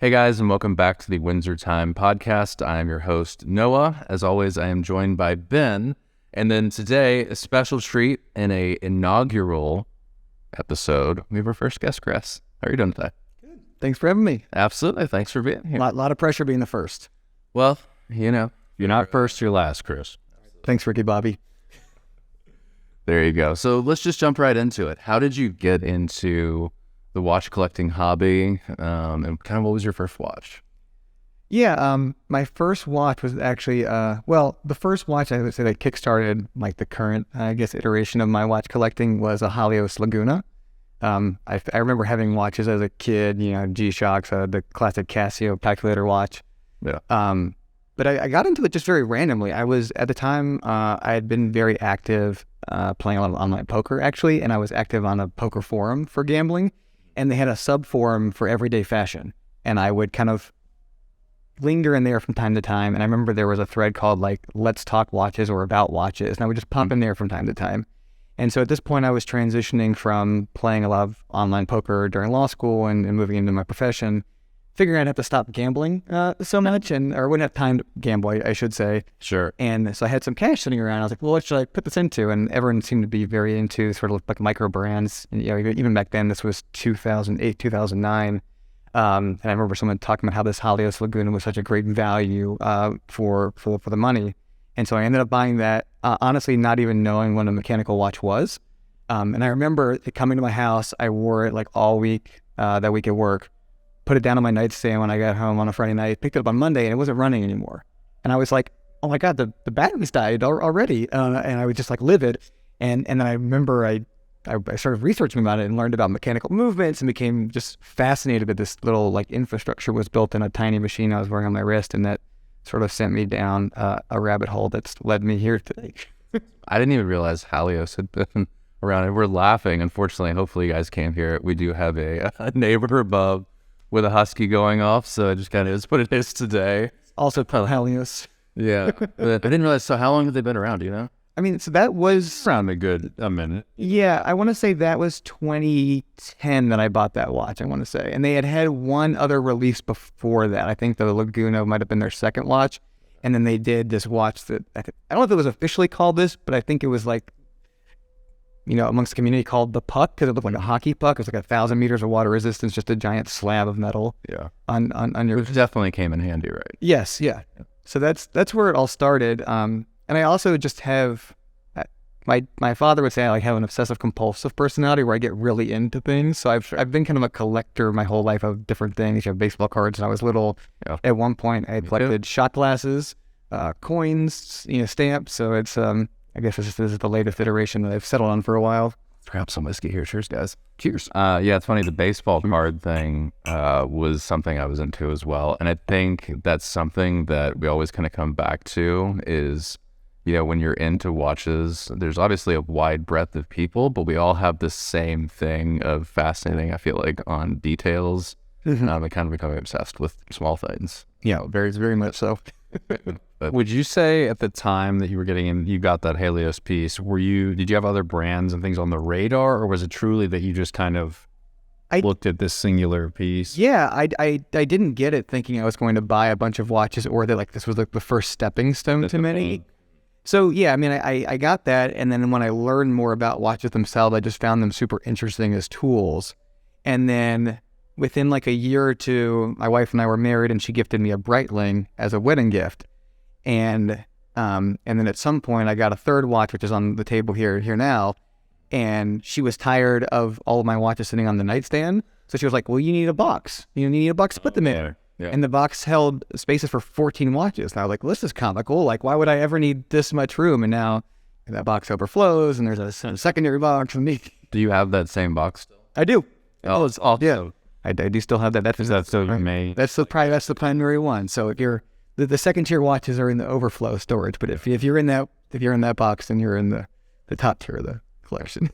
Hey guys, and welcome back to the Windsor Time podcast. I am your host, Noah. As always, I am joined by Ben. And then today, a special treat in a inaugural episode. We have our first guest, Chris. How are you doing today? Good. Thanks for having me. Absolutely. Thanks for being here. A lot of pressure being the first. Well, you know, you're not first, you're last, Chris. Thanks, Ricky Bobby. There you go. So let's just jump right into it. How did you get into the watch collecting hobby, and kind of what was your first watch? Yeah, my first watch was actually, the first watch I would say that kickstarted like the current, iteration of my watch collecting was a Halios Laguna. I remember having watches as a kid, G-Shocks, the classic Casio calculator watch. Yeah. But I got into it just very randomly. I was, at the time, I had been very active playing a lot of online poker, actually, and I was active on a poker forum for gambling. And they had a sub-forum for everyday fashion. And I would kind of linger in there from time to time. And I remember there was a thread called like, Let's Talk Watches or About Watches. And I would just pop in there from time to time. And so at this point, I was transitioning from playing a lot of online poker during law school and moving into my profession, figuring I'd have to stop gambling so much, or wouldn't have time to gamble, I should say. Sure. And so I had some cash sitting around. I was like, well, what should I put this into? And everyone seemed to be very into sort of like micro brands. And, even back then, this was 2008, 2009. And I remember someone talking about how this Halios Laguna was such a great value for the money. And so I ended up buying that, honestly, not even knowing what a mechanical watch was. And I remember it coming to my house. I wore it like all week, that week at work. Put it down on my nightstand when I got home on a Friday night, picked it up on Monday, and it wasn't running anymore. And I was like, oh my God, the batteries died already. And I was just like livid. And then I remember I started researching about it and learned about mechanical movements and became just fascinated with this little like infrastructure was built in a tiny machine I was wearing on my wrist. And that sort of sent me down a rabbit hole that's led me here today. I didn't even realize Halios had been around. And we're laughing. Unfortunately, hopefully you guys can't hear it. We do have a neighbor above with a husky going off, so it just kind of is what it is today. Also Halios. Yeah, but I didn't realize. So how long have they been around, do you know? I mean, so that was around a minute. Yeah, I want to say that was 2010 that I bought that watch, I want to say. And they had one other release before that. I think the Laguna might have been their second watch. And then they did this watch that, I don't know if it was officially called this, but I think it was like, amongst the community called the puck, because it looked like a hockey puck. It was like 1,000 meters of water resistance, just a giant slab of metal. Yeah. On your... Which definitely came in handy, right? Yes, yeah. So that's where it all started. And I also just have, my father would say I have an obsessive compulsive personality where I get really into things. So I've been kind of a collector my whole life of different things. You have baseball cards when I was little. Yeah. At one point, I had collected shot glasses, coins, stamps. So it's I guess this is the latest iteration that I've settled on for a while. Grab some whiskey here. Cheers, guys. Cheers. Yeah, it's funny. The baseball card thing was something I was into as well. And I think that's something that we always kind of come back to is, when you're into watches, there's obviously a wide breadth of people, but we all have the same thing of fascinating, I feel like, on details. Mm-hmm. I kind of become obsessed with small things. Yeah, very, very much so. Would you say at the time that you were getting in, you got that Halios piece, did you have other brands and things on the radar, or was it truly that you just kind of looked at this singular piece? Yeah, I didn't get it thinking I was going to buy a bunch of watches or that like this was like the first stepping stone to many. So yeah, I mean, I got that. And then when I learned more about watches themselves, I just found them super interesting as tools. And then within like a year or two, my wife and I were married and she gifted me a Breitling as a wedding gift. And then at some point I got a third watch, which is on the table here now. And she was tired of all of my watches sitting on the nightstand. So she was like, well, you need a box. You need a box to put them in. Yeah. And the box held spaces for 14 watches. And I was like, well, this is comical. Like, why would I ever need this much room? And now that box overflows and there's a secondary box. Do you have that same box still? I do. Oh, it's awesome. Yeah, I do still have that. That's the primary one. So if you're the second tier watches are in the overflow storage, but if you're in that box, then you're in the top tier of the collection.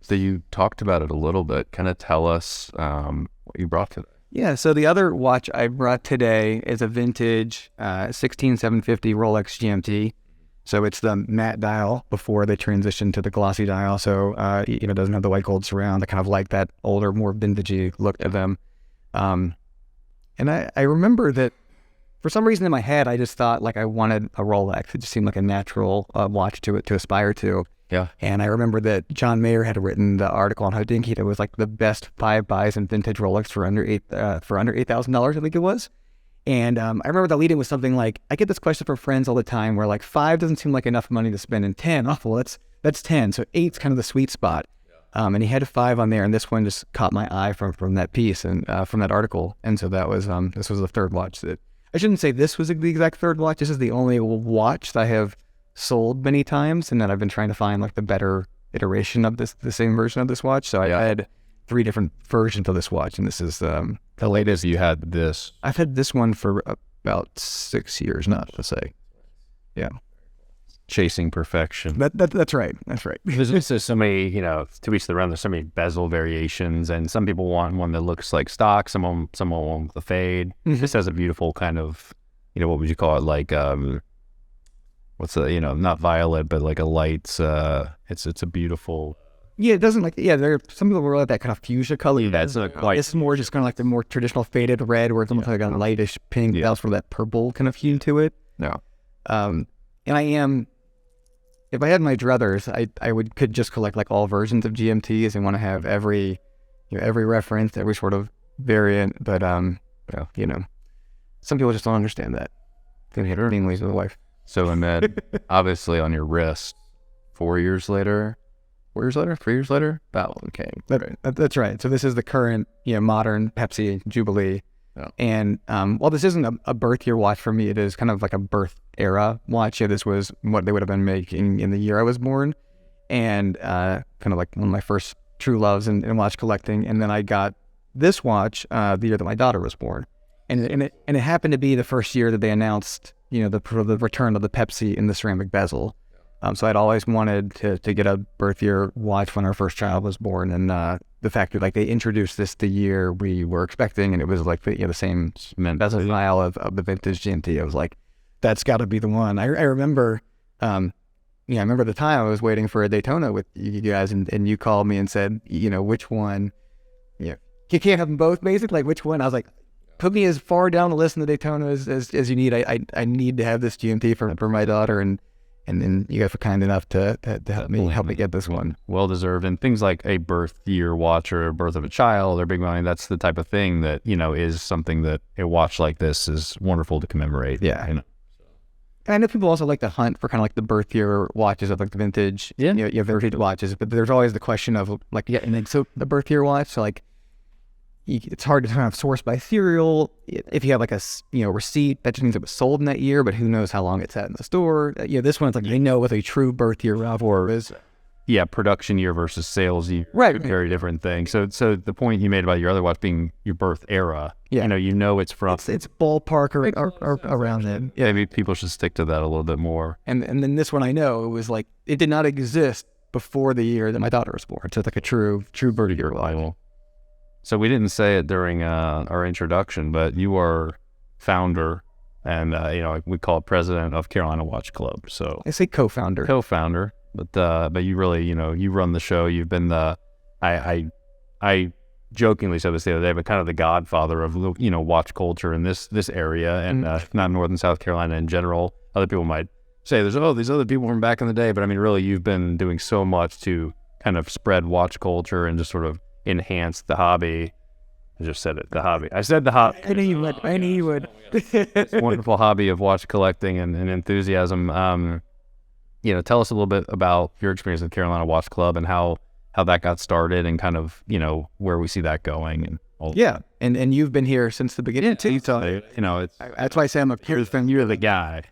So you talked about it a little bit. Kind of tell us what you brought today. Yeah, so the other watch I brought today is a vintage 16750 Rolex GMT. So it's the matte dial before they transitioned to the glossy dial. So, it doesn't have the white gold surround. I kind of like that older, more vintagey look to them. And I remember that for some reason in my head, I just thought like I wanted a Rolex. It just seemed like a natural watch to aspire to. Yeah. And I remember that John Mayer had written the article on Hodinkee that was like the best 5 buys in vintage Rolex for under $8,000, I think it was. And I remember the lead-in was something like, I get this question from friends all the time where like 5 doesn't seem like enough money to spend, and 10, oh, well, that's 10. So 8's kind of the sweet spot. And he had a 5 on there, and this one just caught my eye from that piece and from that article. And so that was this was the third watch that, I shouldn't say this was the exact third watch. This is the only watch that I have sold many times, and then I've been trying to find like the better iteration of the same version of this watch. So I had 3 different versions of this watch, and this is the latest. You had this. I've had this one for about 6 years now, to say. Yeah. Chasing perfection. That's right. That's right. There's so many, to each their own. There's so many bezel variations, and some people want one that looks like stock. Some want the fade. Mm-hmm. This has a beautiful kind of, what would you call it? Like, what's a, not violet, but like a light. It's a beautiful. Yeah, it doesn't there are some people really like that kind of fuchsia color. Yeah, it's not quite. It's more just kind of like the more traditional faded red, where it's almost like a lightish pink. Yeah. That's for that purple kind of hue to it. No. And I am. If I had my druthers, I could just collect like all versions of GMTs and want to have every reference, every sort of variant. But some people just don't understand that. Being lazy with a wife. So Ahmed, obviously on your wrist, 3 years later, that one came. That's right. So this is the current, modern Pepsi Jubilee. Yeah. And while this isn't a birth year watch for me, it is kind of like a birth era watch. Yeah, this was what they would have been making in the year I was born, and kind of like one of my first true loves in watch collecting. And then I got this watch the year that my daughter was born, and it happened to be the first year that they announced the return of the Pepsi in the ceramic bezel. So I'd always wanted to get a birth year watch when our first child was born, and the fact that like they introduced this the year we were expecting, and it was like the same bezel style of the vintage GMT. I was like, that's got to be the one. I remember, I remember the time I was waiting for a Daytona with you guys, and you called me and said, which one, you can't have them both, basically. Like which one? I was like, put me as far down the list in the Daytona as you need. I need to have this GMT for my daughter, and then you guys were kind enough to help me get this one. Well deserved. And things like a birth year watch or a birth of a child or big money, that's the type of thing that, is something that a watch like this is wonderful to commemorate. Yeah. And I know people also like to hunt for kind of like the birth year watches of like the vintage, vintage watches, but there's always the question of like, and then so the birth year watch, so like, it's hard to kind of source by serial. If you have like a receipt, that just means it was sold in that year, but who knows how long it's at in the store. This one's like they know what a true birth year or is. Yeah, production year versus sales year. Right. Very different thing. So the point you made about your other watch being your birth era, it's from. It's ballpark or around it. Yeah, maybe people should stick to that a little bit more. And then this one I know, it was like, it did not exist before the year that my daughter was born. So it's like a true birth year watch. So we didn't say it during our introduction, but you are founder and, we call it president of Carolina Watch Club. So I say co-founder, but you really, you run the show. You've been I jokingly said this the other day, but kind of the godfather of, watch culture in this area and not Northern South Carolina in general. Other people might say these other people from back in the day, but I mean, really, you've been doing so much to kind of spread watch culture and just sort of enhance the hobby. I just said it, the hobby. I said the hobby. I knew you would. Wonderful hobby of watch collecting and enthusiasm. Tell us a little bit about your experience with Carolina Watch Club and how that got started and kind of, where we see that going. And all. Yeah. And you've been here since the beginning too. So, that's why I say I'm a pure fan. You're the guy.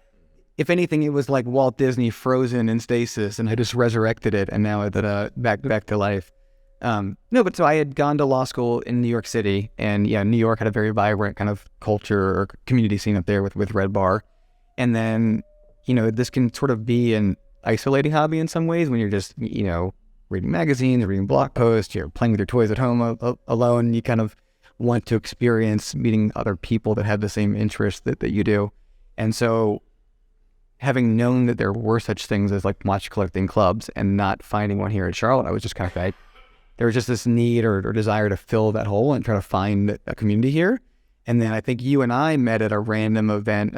If anything, it was like Walt Disney frozen in stasis, and I just resurrected it, and now it's back to life. But so I had gone to law school in New York City, and New York had a very vibrant kind of culture or community scene up there with Red Bar. And then, this can sort of be an isolating hobby in some ways when you're just, reading magazines, reading blog posts, you're playing with your toys at home alone. You kind of want to experience meeting other people that have the same interests that you do. And so having known that there were such things as like watch collecting clubs and not finding one here in Charlotte, I was just kind of like, there was just this need or desire to fill that hole and try to find a community here. And then I think you and I met at a random event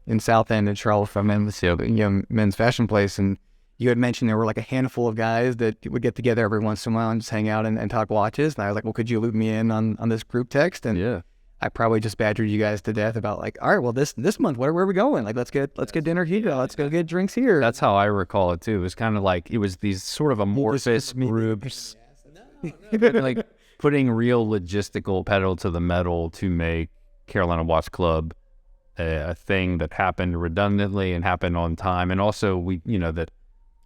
in South End in Charlotte, men's fashion place. And you had mentioned there were like a handful of guys that would get together every once in a while and just hang out and talk watches. And I was like, well, could you loop me in on this group text? And I probably just badgered you guys to death about like, all right, well, this month, where are we going? Like, let's get dinner here. Let's go get drinks here. That's how I recall it too. It was kind of like, it was these sort of amorphous groups, like putting real logistical pedal to the metal to make Carolina Watch Club a thing that happened redundantly and happened on time. And also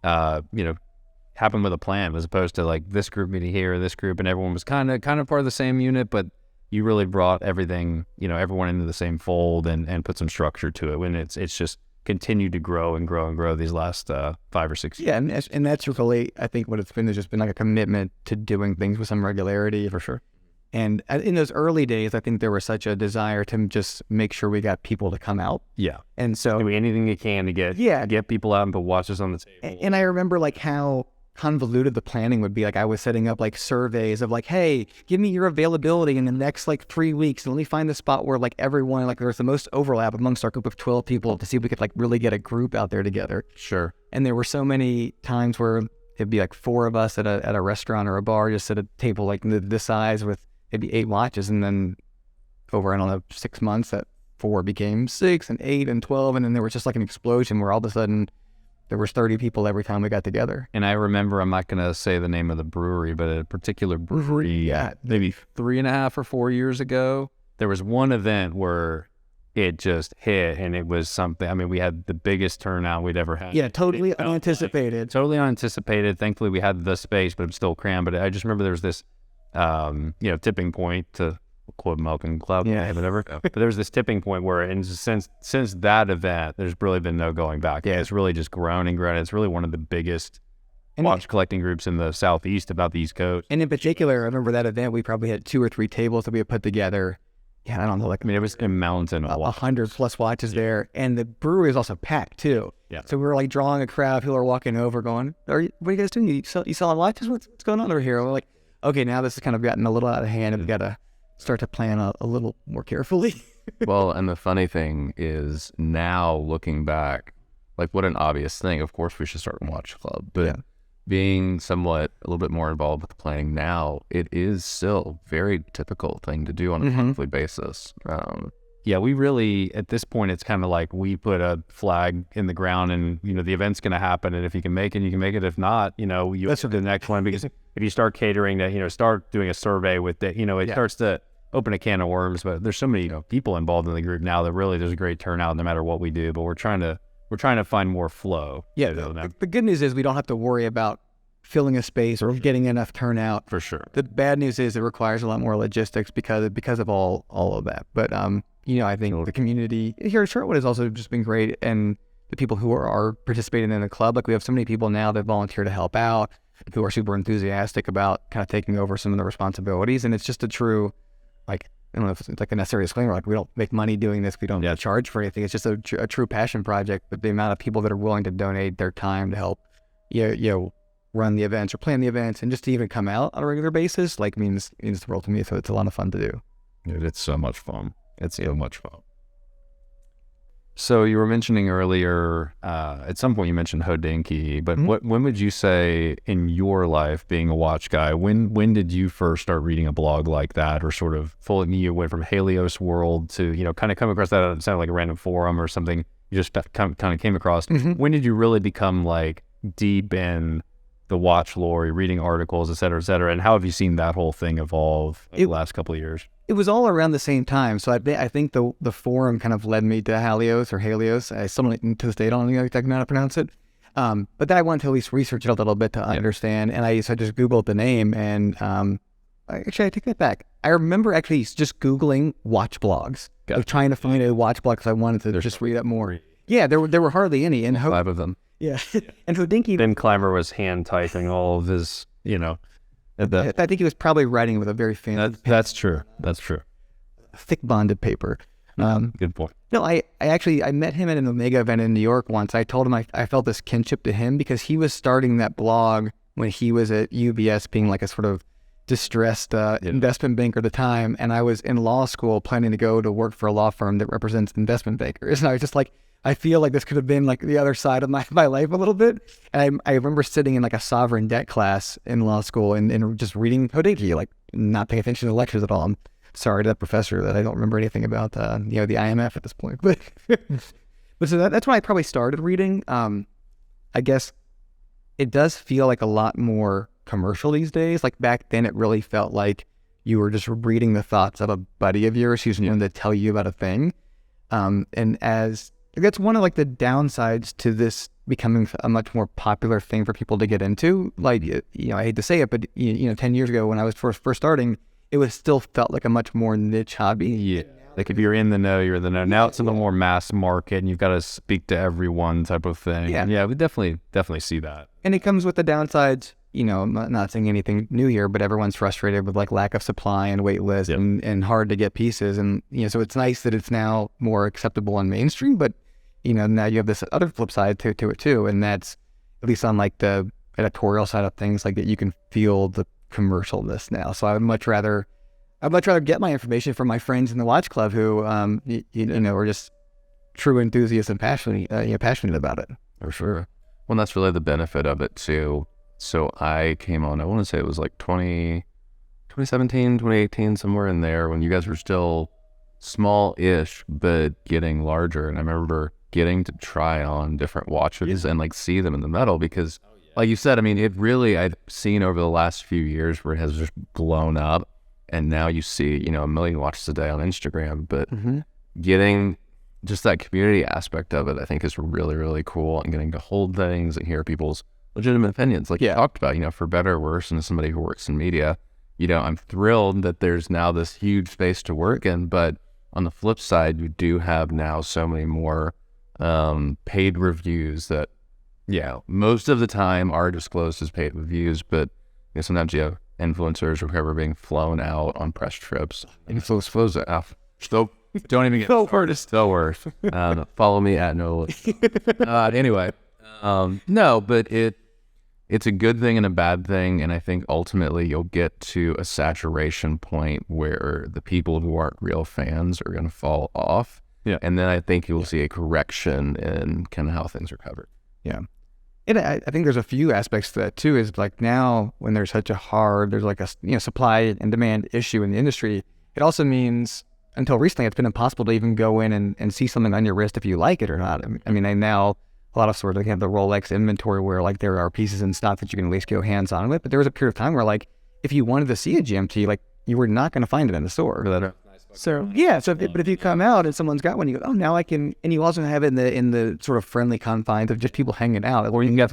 happened with a plan, as opposed to like this group meeting here, this group, and everyone was kind of part of the same unit, but you really brought everything, everyone into the same fold and put some structure to it. When it's just continued to grow and grow and grow these last 5 or 6 years. Yeah, and that's really, I think what it's been, there's just been like a commitment to doing things with some regularity. For sure. And in those early days, I think there was such a desire to just make sure we got people to come out. Yeah. And so doing anything you can to get people out and put watches on the table. And I remember like how convoluted the planning would be. Like I was setting up like surveys of like, hey, give me your availability in the next like 3 weeks. And let me find the spot where like everyone, like there's the most overlap amongst our group of 12 people to see if we could like really get a group out there together. Sure. And there were so many times where it'd be like 4 of us at a restaurant or a bar, just at a table like this size with maybe 8 watches, and then over, I don't know, 6 months, that 4 became 6 and 8 and 12, and then there was just like an explosion where all of a sudden there was 30 people every time we got together. And I remember, I'm not going to say the name of the brewery, but a particular brewery, maybe 3.5 or 4 years ago, there was one event where it just hit, and it was something, I mean, we had the biggest turnout we'd ever had. Yeah, totally unanticipated. Totally unanticipated. Thankfully, we had the space, but it was still crammed. But I just remember there was this tipping point, to quote Malcolm Gladwell, whatever. But there was this tipping point where, and since that event, there's really been no going back. Yeah, it's really just grown and grown. It's really one of the biggest watch collecting groups in the Southeast, about the East Coast. And in particular, I remember that event, we probably had 2 or 3 tables that we had put together. Yeah, I don't know, like, I mean, it was a mountain of 100 plus watches there, and the brewery was also packed too. Yeah. So we were like drawing a crowd. People are walking over, going, what are you guys doing? You selling watches? What's going on over here? And we're like, okay, now this has kind of gotten a little out of hand, and we've got to start to plan a little more carefully. Well, and the funny thing is, now looking back, like, what an obvious thing. Of course we should start a watch club, but being somewhat a little bit more involved with the planning now, it is still a very typical thing to do on a monthly basis. Yeah, we really, at this point, it's kind of like we put a flag in the ground, and, the event's going to happen, and if you can make it, you can make it. If not, you that's the next one, because if you start catering to, start doing a survey with the, it starts to open a can of worms. But there's so many people involved in the group now that really there's a great turnout no matter what we do, but we're trying to find more flow. Yeah, the good news is we don't have to worry about filling a space or getting enough turnout. For sure. The bad news is it requires a lot more logistics because of all of that. But I think the community here at Sherwood has also just been great, and the people who are participating in the club, like we have so many people now that volunteer to help out, who are super enthusiastic about kind of taking over some of the responsibilities, and it's just a true, like, I don't know if it's like a necessary disclaimer, like we don't make money doing this, we don't charge for anything. It's just a true passion project. But the amount of people that are willing to donate their time to help, run the events or plan the events, and just to even come out on a regular basis, like means the world to me. So it's a lot of fun to do. Dude, it's so much fun. It's so much fun. So you were mentioning earlier, at some point you mentioned Hodinkee, but when would you say in your life, being a watch guy, when did you first start reading a blog like that, or sort of you went from Halios World to, kind of come across that? It sounded like a random forum or something you just kind of came across. When did you really become like deep in the watch lore, reading articles, et cetera, and how have you seen that whole thing evolve the last couple of years? It was all around the same time. So I think the forum kind of led me to Halios. I still don't, to this day, don't exactly know how to pronounce it. But then I wanted to at least research it a little bit to understand. And I just Googled the name, and I take that back. I remember actually just Googling watch blogs. I was trying to find a watch blog because I wanted to just read up more. Yeah, there were hardly any. And 5 of them. Yeah. And Hodinkee. Ben Clymer was hand typing all of his, I think he was probably writing with a very fancy. That's true. That's true. Thick bonded paper. Good point. No, I met him at an Omega event in New York once. I told him I felt this kinship to him because he was starting that blog when he was at UBS, being like a sort of distressed investment banker at the time, and I was in law school planning to go to work for a law firm that represents investment bankers. And I was just like, I feel like this could have been like the other side of my life a little bit. And I remember sitting in like a sovereign debt class in law school and just reading Hodeki, like not paying attention to the lectures at all. I'm sorry to that professor that I don't remember anything about, the IMF at this point. But so that's when I probably started reading. I guess it does feel like a lot more commercial these days. Like back then, it really felt like you were just reading the thoughts of a buddy of yours who's wanting to tell you about a thing. And as that's one of like the downsides to this becoming a much more popular thing for people to get into. Like, I hate to say it, but 10 years ago when I was first starting, it was still felt like a much more niche hobby. Yeah. Like if you're in the know, you're in the know. Now it's a little more mass market, and you've got to speak to everyone type of thing. Yeah, we definitely see that. And it comes with the downsides. I'm not saying anything new here, but everyone's frustrated with like lack of supply and wait lists and hard to get pieces. And, so it's nice that it's now more acceptable and mainstream, but, now you have this other flip side to it too. And that's at least on like the editorial side of things, like that you can feel the commercialness now. So I'd much rather get my information from my friends in the watch club who, are just true enthusiasts and passionate about it. For sure. Well, that's really the benefit of it too. So I came on, I want to say it was like 2017, 2018, somewhere in there when you guys were still small-ish, but getting larger. And I remember getting to try on different watches and like see them in the metal because like you said, I mean, it really, I've seen over the last few years where it has just blown up. And now you see, a million watches a day on Instagram, but getting just that community aspect of it, I think is really, really cool. And getting to hold things and hear people's legitimate opinions, like you talked about, for better or worse, and as somebody who works in media, I'm thrilled that there's now this huge space to work in. But on the flip side, you do have now so many more paid reviews that, most of the time are disclosed as paid reviews, but sometimes you have influencers or whoever being flown out on press trips. Influence it out. Still, don't even get still worse. Follow me at no. Anyway, no, but it's a good thing and a bad thing, and I think ultimately you'll get to a saturation point where the people who aren't real fans are going to fall off. Yeah, and then I think you'll see a correction in kind of how things are covered. Yeah. And I think there's a few aspects to that too, is like now when there's such there's like a supply and demand issue in the industry, it also means until recently it's been impossible to even go in and see something on your wrist if you like it or not. I mean, now a lot of stores like have the Rolex inventory where like there are pieces in stock that you can at least go hands on with, but there was a period of time where like if you wanted to see a GMT, like you were not going to find it in the store. So but if you come out and someone's got one, you go, oh, now I can, and you also have it in the sort of friendly confines of just people hanging out, or you can get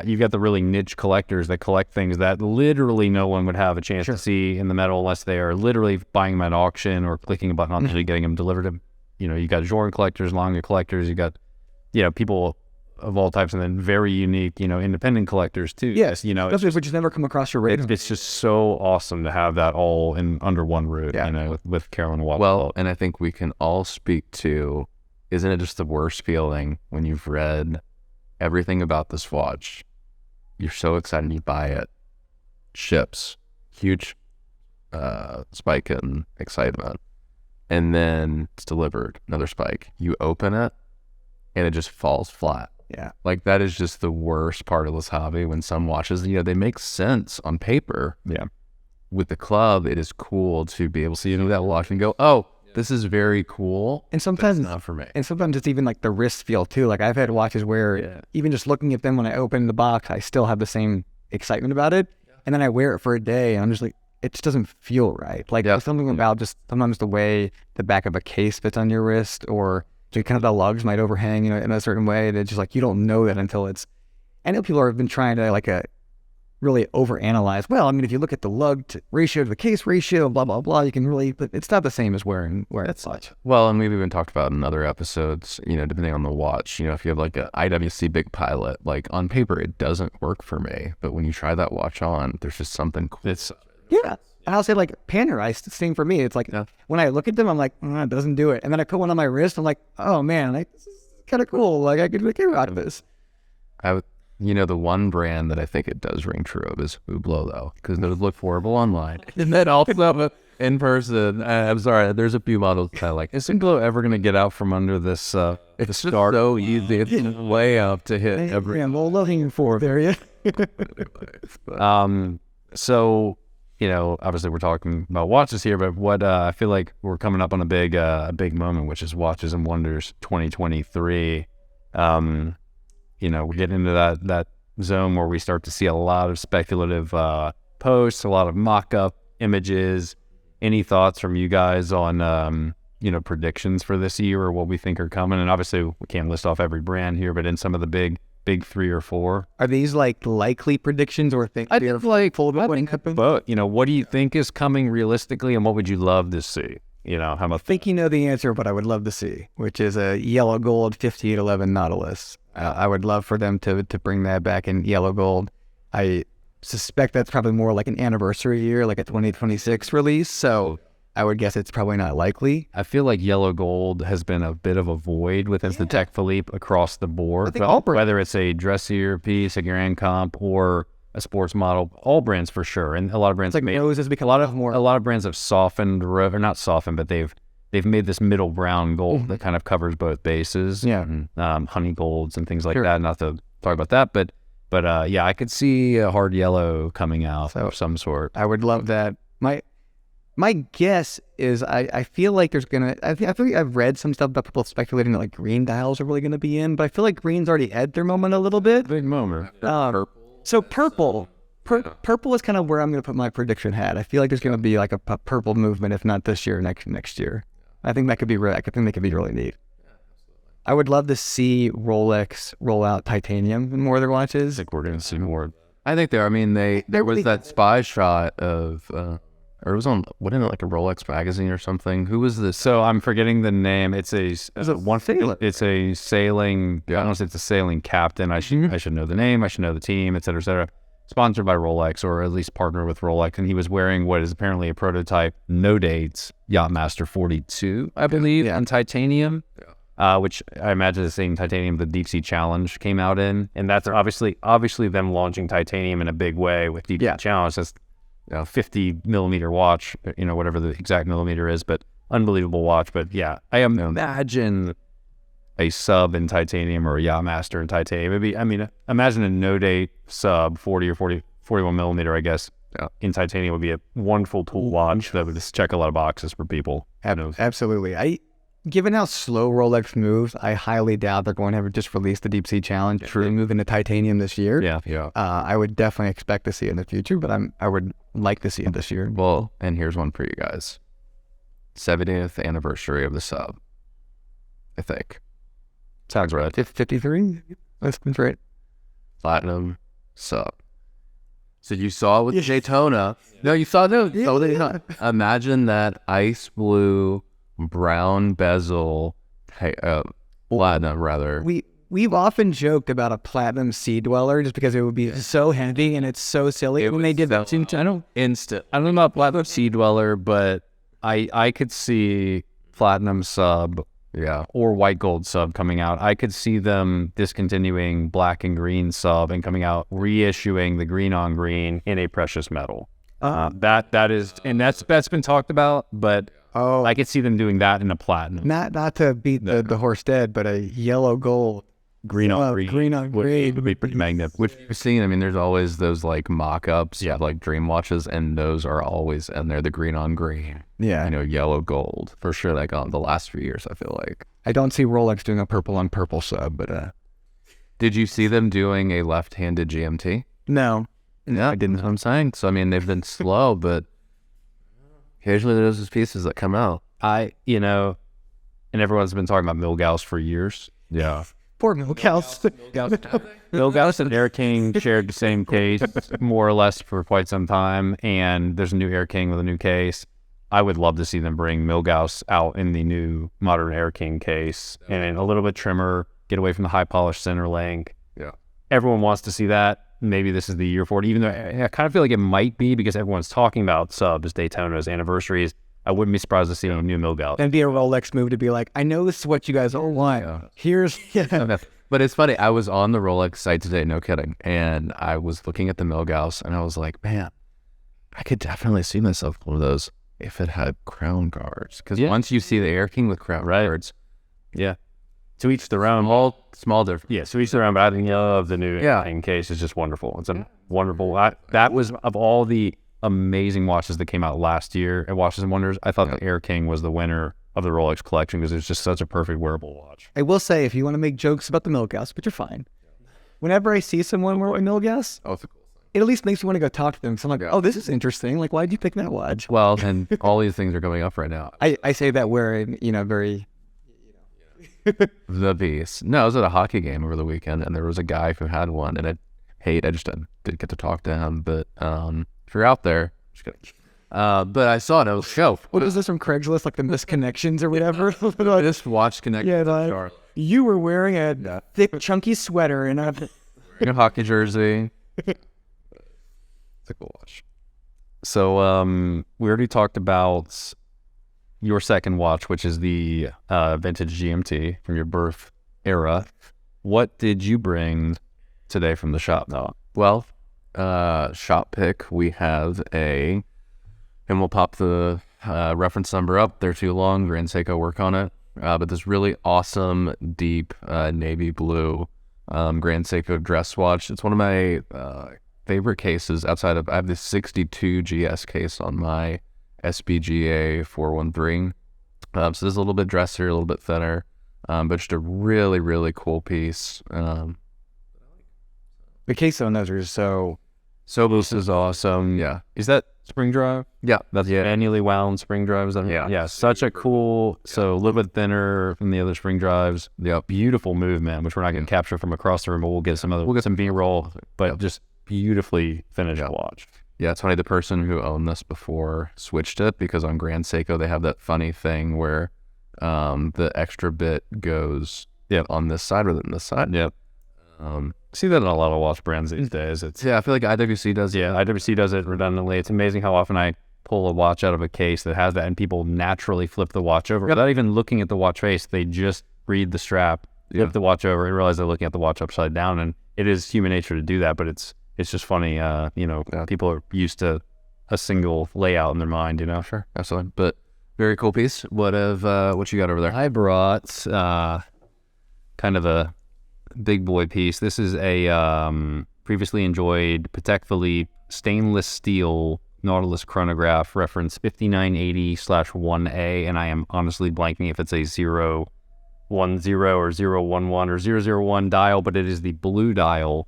you've got the really niche collectors that collect things that literally no one would have a chance to see in the metal unless they are literally buying them at auction or clicking a button on actually getting them delivered. You got Jordan collectors, Lange collectors, you got people of all types, and then very unique, independent collectors too. Yes, which just never come across your radar. It's just so awesome to have that all under one roof, with Carolyn Watt. Well, and I think we can all speak to, isn't it just the worst feeling when you've read everything about this watch, you're so excited, you buy it, ships, huge spike in excitement, and then it's delivered, another spike. You open it, and it just falls flat. Yeah. Like that is just the worst part of this hobby when some watches, they make sense on paper. Yeah. With the club, it is cool to be able to see that watch and go, oh, this is very cool. And sometimes it's not for me. And sometimes it's even like the wrist feel too. Like I've had watches where even just looking at them when I open the box, I still have the same excitement about it. Yeah. And then I wear it for a day and I'm just like, it just doesn't feel right. Like there's something about just sometimes the way the back of a case fits on your wrist, or kind of the lugs might overhang, in a certain way. And it's just like, you don't know that until it's, I know people have been trying to like really overanalyze. Well, I mean, if you look at the lug ratio to the case ratio, blah, blah, blah, you can really, but it's not the same as wearing it's watch. Well, and we've even talked about in other episodes, depending on the watch, if you have like a IWC Big Pilot, like on paper, it doesn't work for me. But when you try that watch on, there's just something cool. I'll say like Panerai, same for me. It's like when I look at them, I'm like, it doesn't do it. And then I put one on my wrist. I'm like, oh man, this is kind of cool. Like I could make out of this. The one brand that I think it does ring true of is Hublot, though, because those look horrible online. And then also in person, I'm sorry, there's a few models that I like. Is Hublot ever going to get out from under this? It's just so easy. It's way up to hit every. Yeah, well, looking for there, yeah. So, obviously we're talking about watches here, but what I feel like we're coming up on a big moment, which is Watches and Wonders 2023. We get into that zone where we start to see a lot of speculative posts, a lot of mock-up images. Any thoughts from you guys on, predictions for this year or what we think are coming? And obviously we can't list off every brand here, but in some of the big 3 or 4. Are these likely predictions or things? I think but what do you think is coming realistically, and what would you love to see? How I much? think you know the answer, but I would love to see, which is a yellow gold 5811 Nautilus. I would love for them to bring that back in yellow gold. I suspect that's probably more like an anniversary year, like a 2026 release. So I would guess it's probably not likely. I feel like yellow gold has been a bit of a void with the Tech Philippe across the board. Whether it's a dressier piece, a Grand Comp, or a sports model, all brands for sure. And a lot of brands a lot of brands have softened, or not softened, but they've made this middle brown gold that kind of covers both bases. Yeah. Honey golds and things like that. Not to talk about that, but I could see a hard yellow coming out of some sort. I would love that. My guess is I feel like there's I feel like I've read some stuff about people speculating that green dials are really gonna be in, but I feel like green's already had their moment a little bit. Big moment. So purple is kind of where I'm gonna put my prediction hat. I feel like there's gonna be a purple movement, if not this year, next year. I think that could be I think that could be really neat. I would love to see Rolex roll out titanium in more of their watches. I think we're going to see more. I think there was that spy shot of, or it was on, wasn't it a Rolex magazine or something? Who was this? So I'm forgetting the name. It's a sailing. It's a sailing. Yeah. I don't know if it's a sailing captain. I should know the name. I should know the team, et cetera, et cetera. Sponsored by Rolex, or at least partnered with Rolex, and he was wearing what is apparently a prototype, no dates, Yachtmaster 42, I believe, in titanium, which I imagine the same titanium the Deep Sea Challenge came out in, and that's obviously them launching titanium in a big way with Deep Sea Challenge. That's 50 millimeter watch, whatever the exact millimeter is, but unbelievable watch. But yeah, I imagine a sub in titanium or a Yachtmaster in titanium. Imagine a no-date sub, 40 or 41 millimeter, I guess, in titanium would be a wonderful tool watch that would just check a lot of boxes for people. Absolutely. Given how slow Rolex moves, I highly doubt they're going to ever just release the Deep Sea Challenge. True. Move into titanium this year. Yeah. I would definitely expect to see it in the future, but I would like to see it this year. Well, and here's one for you guys. 70th anniversary of the sub, I think. Sounds right. 53? That's right. Platinum sub. So you saw it with Daytona. No, you saw it. Imagine that ice blue, brown bezel, platinum rather. We've often joked about a platinum sea dweller just because it would be so heavy and it's so silly. When they did that, I don't know about platinum sea dweller, but I could see platinum sub. Yeah. Or white gold sub coming out. I could see them discontinuing black and green sub and coming out reissuing the green on green in a precious metal. That's been talked about, but I could see them doing that in a platinum. Not to beat the horse dead, but a yellow gold green on green would be pretty magnificent. Which you've seen, there's always those mock-ups of dream watches, and those are always in there, the green on green. Yeah. Yellow gold for sure. On the last few years, I feel like. I don't see Rolex doing a purple on purple sub, but did you see them doing a left-handed GMT? No. Yeah, I didn't. That's what I'm saying. So they've been slow, but occasionally there's those pieces that come out. And everyone's been talking about Milgauss for years. Yeah. Poor Milgauss. Milgauss and Air King shared the same case more or less for quite some time, and there's a new Air King with a new case. I would love to see them bring Milgauss out in the new modern Air King case and a little bit trimmer, get away from the high polished center link. Yeah. Everyone wants to see that. Maybe this is the year for it, even though I kind of feel like it might be because everyone's talking about subs, Daytonas, anniversaries. I wouldn't be surprised to see a new Milgauss. And be a Rolex move to be like, I know this is what you guys all want. Yeah. Here's But it's funny. I was on the Rolex site today, no kidding, and I was looking at the Milgauss, and I was like, man, I could definitely see myself with one of those if it had crown guards. Because once you see the Air King with crown guards, to each their own. Small difference. Yeah, so each their own. But I think the new case is just wonderful. It's a wonderful. That was of all the amazing watches that came out last year at Watches and Wonders. I thought the Air King was the winner of the Rolex collection because it's just such a perfect wearable watch. I will say, if you want to make jokes about the Milgauss, but you're fine. Whenever I see someone wearing a Milgauss, Oh, it's a cool thing. it at least makes me want to go talk to them. So I'm like, oh, this is interesting. Like, why'd you pick that watch? Well, and all these things are coming up right now. I say that wearing, very... The beast. No, I was at a hockey game over the weekend, and there was a guy who had one, and I just didn't get to talk to him. But if you're out there, just kidding. But I saw it. I was What was this from Craigslist, like the misconnections or whatever? I just watched Connect. Yeah, like, you were wearing a thick, chunky sweater and wearing a hockey jersey. It's a cool watch. So we already talked about your second watch, which is the vintage GMT from your birth era. What did you bring today from the shop now? Well, shop pick, we have and we'll pop the reference number up. They're too long. Grand Seiko work on it. But this really awesome, deep navy blue Grand Seiko dress watch. It's one of my favorite cases outside of, I have this 62 GS case on my SBGA 413. So this is a little bit dressier, a little bit thinner, but just a really, really cool piece. the case on those are so this is awesome. Yeah. Is that spring drive? Yeah. That's manually wound spring drives. Yeah. Such a cool, so a little bit thinner from the other spring drives. Yeah. Beautiful movement, which we're not going to capture from across the room, but we'll get some B-roll, but just beautifully finished watch. Yeah, it's funny, the person who owned this before switched it because on Grand Seiko they have that funny thing where the extra bit goes on this side rather than this side. Yep. See that in a lot of watch brands these days. I feel like IWC does. Yeah, IWC does it redundantly. It's amazing how often I pull a watch out of a case that has that and people naturally flip the watch over. Without even looking at the watch face, they just read the strap, flip the watch over, and realize they're looking at the watch upside down. And it is human nature to do that, but it's just funny, people are used to a single layout in their mind, Sure, absolutely. But very cool piece. What you got over there? I brought kind of a big boy piece. This is a previously enjoyed Patek Philippe stainless steel Nautilus chronograph, reference 5980/1A, and I am honestly blanking if it's a 010 or 011 or 001 dial, but it is the blue dial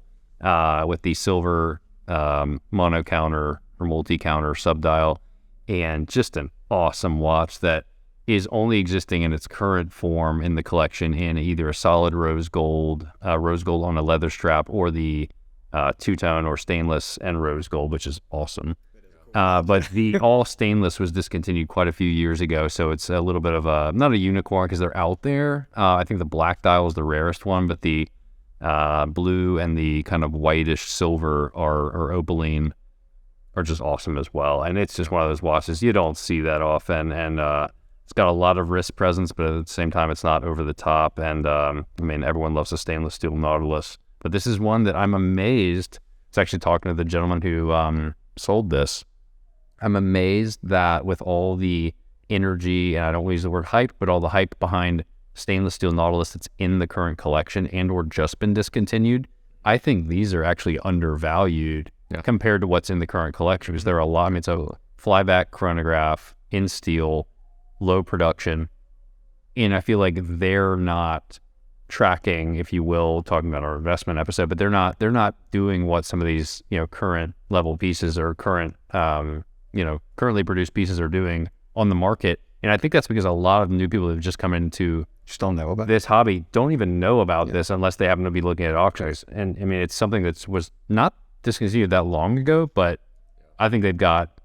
with the silver mono counter or multi counter sub dial, and just an awesome watch that is only existing in its current form in the collection in either a solid rose gold on a leather strap, or the two-tone or stainless and rose gold, which is awesome. But the all stainless was discontinued quite a few years ago, so it's a little bit of not a unicorn because they're out there. I think the black dial is the rarest one, but the blue and the kind of whitish silver or opaline are just awesome as well. And it's just one of those watches you don't see that often, and it's got a lot of wrist presence, but at the same time it's not over the top. And everyone loves a stainless steel Nautilus, but this is one that I'm amazed. It's actually talking to the gentleman who sold this. I'm amazed that with all the energy, and I don't use the word hype, but all the hype behind stainless steel Nautilus that's in the current collection and or just been discontinued, I think these are actually undervalued compared to what's in the current collection, because there are a lot. It's a flyback chronograph in steel, low production, and I feel like they're not tracking, if you will, talking about our investment episode, but they're not doing what some of these current level pieces or current currently produced pieces are doing on the market. And I think that's because a lot of new people who have just come into just don't know about this hobby don't even know about this unless they happen to be looking at auctions. And it's something that was not discontinued that long ago, but I think they've got,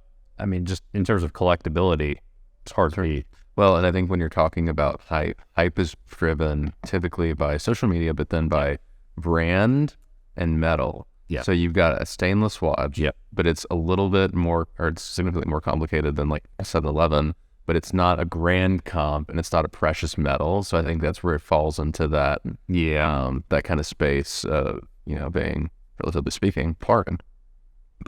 just in terms of collectability, it's hard to beat. Well, and I think when you're talking about hype is driven typically by social media, but then by brand and metal. Yeah. So you've got a stainless watch, but it's a little bit more, or it's significantly more complicated than like a 711. but it's not a grand comp and it's not a precious metal. So I think that's where it falls into that, that kind of space of, being, relatively speaking, bargain.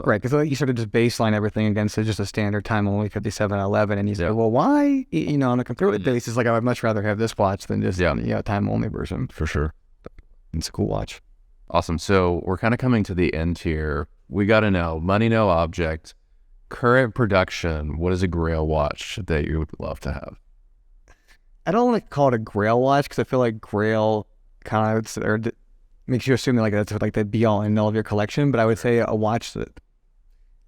Right, because you sort of just baseline everything against just a standard time only 5711, and you say, well, why? On a comparative basis, like I would much rather have this watch than just time only version. For sure. It's a cool watch. Awesome. So we're kind of coming to the end here. We got to know, money no object, current production. What is a Grail watch that you would love to have? I don't want to call it a Grail watch because I feel like Grail kind of makes you assume like that's like the be all and all of your collection. But I would say a watch that.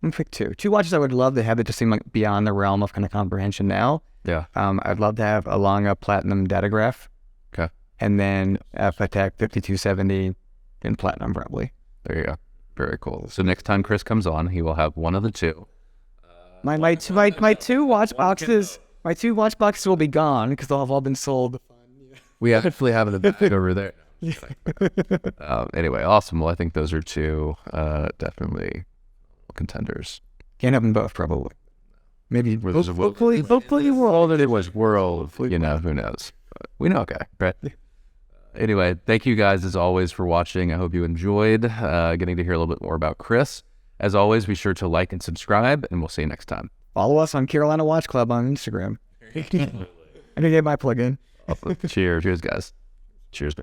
I'm gonna pick two watches I would love to have that just seem like beyond the realm of kind of comprehension now. Yeah. I'd love to have a Lange Platinum Datograph. Okay. And then a Patek 5270 in platinum, probably. There you go. Very cool. So next time Chris comes on, he will have one of the two. My two watch boxes will be gone because they'll have all been sold. We actually have the back over there. Anyway, awesome. Well, I think those are two definitely contenders. Can't have them both, probably. Maybe hopefully all that it was world. Who knows? But we know, okay, right? Anyway, thank you guys as always for watching. I hope you enjoyed getting to hear a little bit more about Chris. As always, be sure to like and subscribe, and we'll see you next time. Follow us on Carolina Watch Club on Instagram. I can get my plug in. Cheers, guys. Cheers.